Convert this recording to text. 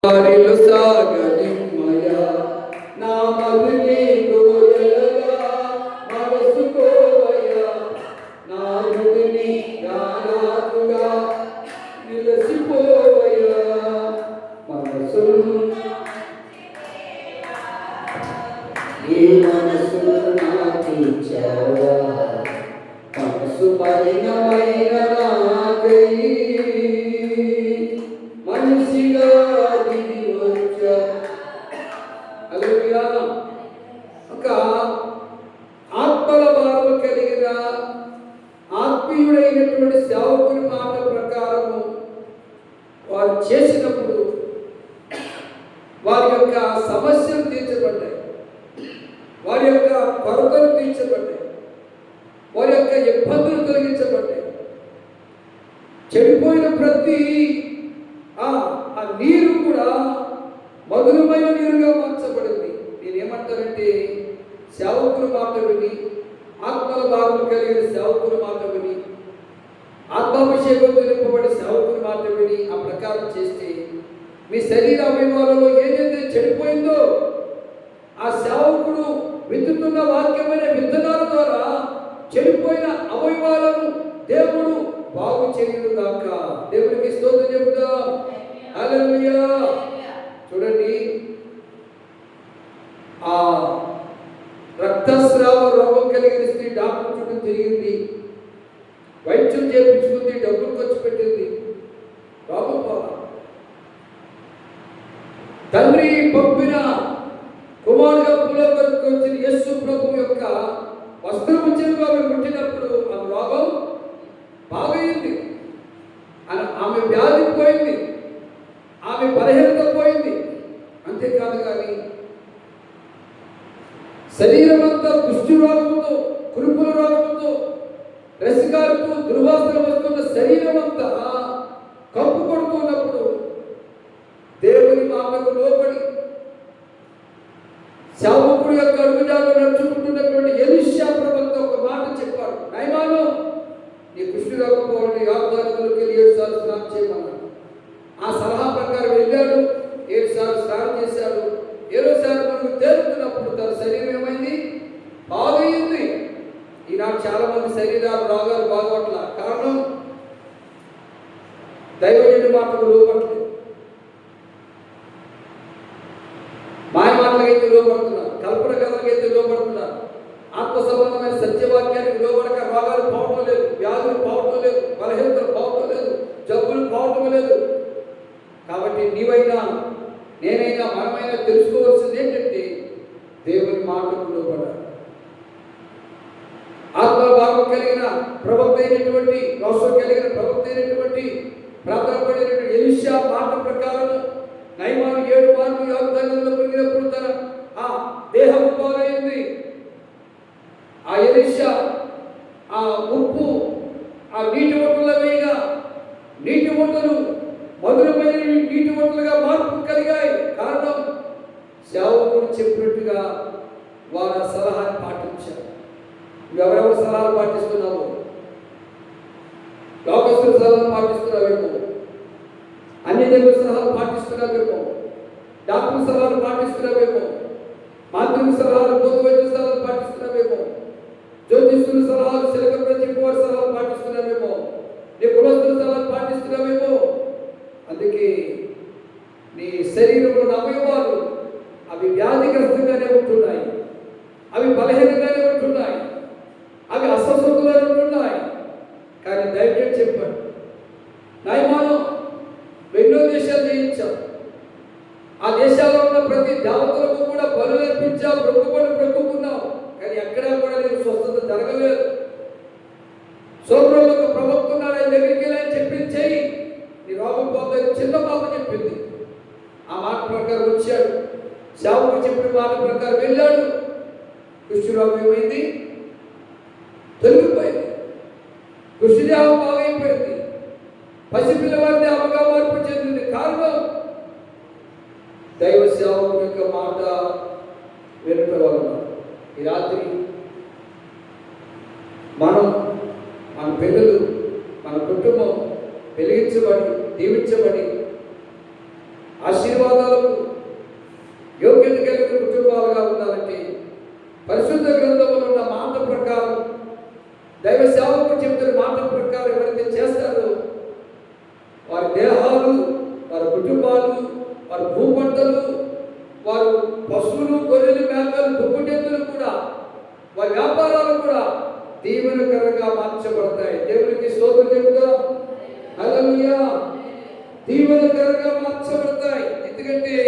దారిలో సాగనిమ్మయా నా మదిని గోయలగా మనసుకోవయ్యా నా మదిని గానాతుగా నిలసిపోవయ్యా మనసు ఈ మనసు నాకిచ్చావా మనసు మలినమైన నాకై మనిషిగా ఒక ఆత్మల భారము కలిగిన ఆత్మీయుడైనటువంటి సేవకుని మాట ప్రకారము వారు చేసినప్పుడు వారి యొక్క సమస్యలు తీర్చబడ్డాయి, వారి యొక్క కొరతలు తీర్చబడ్డాయి, వారి యొక్క ఇబ్బందులు తొలగించబడ్డాయి. చెడిపోయిన ప్రతి ఆ నీరు కూడా మధురమైన నీరుగా మార్చబడింది. నేనేమంటానంటే సేవకుల మాట విని, ఆత్మల భావం కలిగిన సేవకుల మాట విని, ఆత్మాభిషేకంతో నింపబడి సేవకుల మాట విని ఆ ప్రకారం చేస్తే మీ శరీర అవయవాలలో ఏదైతే చెడిపోయిందో ఆ సేవకుడు విత్తుతున్న వాక్యమైన విత్తనాల ద్వారా చెడిపోయిన అవయవాలను దేవుడు బాగు చేయును గాక. దేవునికి స్తోత్రం చెబుదాం. హల్లెలూయా. చూడండి, ఆ రక్తస్రావ రోగం కలిగిన స్త్రీ డాక్టర్ చుట్టూ తిరిగింది, వైద్యం చేయించుకుంది, డబ్బులు ఖర్చు పెట్టింది, రోగం పోలా. తండ్రి పంపిన కుమారుగా భూలోకానికి వచ్చిన యేసు ప్రభు యొక్క వస్త్రము చెరువు ఆమె ముట్టినప్పుడు ఆ రోగం బాగైంది, ఆమె వ్యాధి పోయింది, ఆమె బలహీనత పోయింది. అంతేకాదు కానీ శరీరం అంతా కుష్టి రోగంతో, కురుపుల రోగంతో, రసికాలతో దుర్వాసన వస్తున్న శరీరం అంతా కప్పు కొడుతున్నప్పుడు దేవుని మాటకు లోబడి సేవకుడు యొక్క అడుగుజాడలో నడుచుకుంటున్నటువంటి ఎలీషా ప్రవక్త ఒక మాట చెప్పాడు, నయమాను నీ కుష్టి రోగం పోవాలని యాజకులకు 7 సార్లు స్నానం చేయమన్నాడు. ఆ సలహా ప్రకారం వెళ్ళాడు, 7 సార్లు స్నానం చేశాడు. 7వ సారి మనకు తేలుతున్నప్పుడు తన శరీరం ఏమైంది? బాగైంది. ఈనాడు చాలా మంది శరీరాలు రోగాలు బాగోట్ల. కారణం దైవజనుడి మాటకు లోపట్లేదు, మాయ మాటలకైతే లోపడుతున్నారు, కల్పన కథలకైతే లోపడుతున్నారు, ఆత్మ సంబంధమైన సత్యవాక్యానికి లోబడక రోగాలు పోవటం లేదు, వ్యాధులు పోవటం లేదు, బలహీనతలు పోవటం లేదు, జబ్బులు పోవటం లేదు. కాబట్టి నీవైనా నేనైనా మనమైనా తెలుసుకోవాల్సింది ఏంటంటే దేవుని మాటకు లోబడాలి. ఆత్మభావం కలిగిన ప్రవక్త అయినటువంటి, అవసరం కలిగిన ప్రవక్త అయినటువంటి, ప్రార్థన పడినటువంటి ఎలీషా మాట ప్రకారం నయమాను 7 మార్లు యాజకులలో మునిగినప్పుడు తన ఆ దేహం బాగైంది. ఆ ఎలీషా ఆ ఉప్పు ఆ నీటి ఒట్టుల వేయగా నీటి ఒట్టలు మధురమైన నీటి ఒట్టులుగా మార్పు కలిగాయి. కారణం సేవకుడు చెప్పినట్టుగా వారు ఆ సలహాన్ని పాటించారు. ఎవరెవరు సలహాలు పాటిస్తున్నావు? లోకస్తుల సలహాలు పాటిస్తున్నావేమో, అన్ని దేవుల సలహాలు పాటిస్తున్నావేమో, డాక్టర్ సలహాలు పాటిస్తున్నావేమో, మాంత్రిక సలహాలు, బోధవైద్య సలహాలు పాటిస్తున్నావేమో, జ్యోతిష్యుల సలహాలు, శిలక చెప్పేవారి సలహాలు పాటిస్తున్నావేమో, నీ కులస్తుల సలహాలు పాటిస్తున్నావేమో. అందుకే నీ శరీరంలో అవయవాలు అవి వ్యాధిగ్రస్తంగానే ఉంటున్నాయి, అవి బలహీనంగానే ఉంటున్నాయి, అవి అస్వస్థతలో ఉంటున్నాయి. కానీ దైవం చెప్పాడు, నయమాను 2 దేశాలు జయించాం, ఆ దేశాల్లో ఉన్న ప్రతి దేవతలకు కూడా బలు అర్పించావు, బ్రొక్కుకున్నావు, కానీ ఎక్కడా కూడా నీకు స్వస్థత జరగలేదు. సోమరోజు ప్రవక్తున్నాడు, ఆయన దగ్గరికి వెళ్ళి చెప్పించేయి, నీ రోగం పోతుందని చిన్న పాప చెప్పింది. ఆ మాట ప్రకారం వచ్చాడు, సేవకు చెప్పిన మాట ప్రకారం వెళ్ళాడు. కుష్టి రోగం ఏమైంది? తొలగిపోయింది. కుష్టి దేహం బాగైపోయింది. పసిపిల్లవాడి దేహంగా మార్పు చెందింది. కారణం దైవ సేవకు యొక్క మాట వినటం వలన. ఈ రాత్రి మనం, మన పిల్లలు, మన కుటుంబం వెలిగించబడి దీవించబడి ఆశీర్వాదాలకు యోగ్యత కలిగిన కుటుంబాలుగా ఉండాలంటే పరిశుద్ధ గ్రంథంలో ఉన్న మాట ప్రకారం, దైవ సేవకుడు చెప్తున్న మాట ప్రకారం ఎవరైతే చేస్తారో వారి దేహాలు, వారి కుటుంబాలు, వారి భూపంటలు, వారు పశువులు, గొర్రెలు, మేకలు, దుప్పుటెత్తులు కూడా, వారి వ్యాపారాలు కూడా దీవెనకరంగా మార్చబడతాయి. దేవునికి స్తోత్రం చెబుతాం. హల్లెలూయా. దీవెనకరంగా మార్చబడతాయి. ఎందుకంటే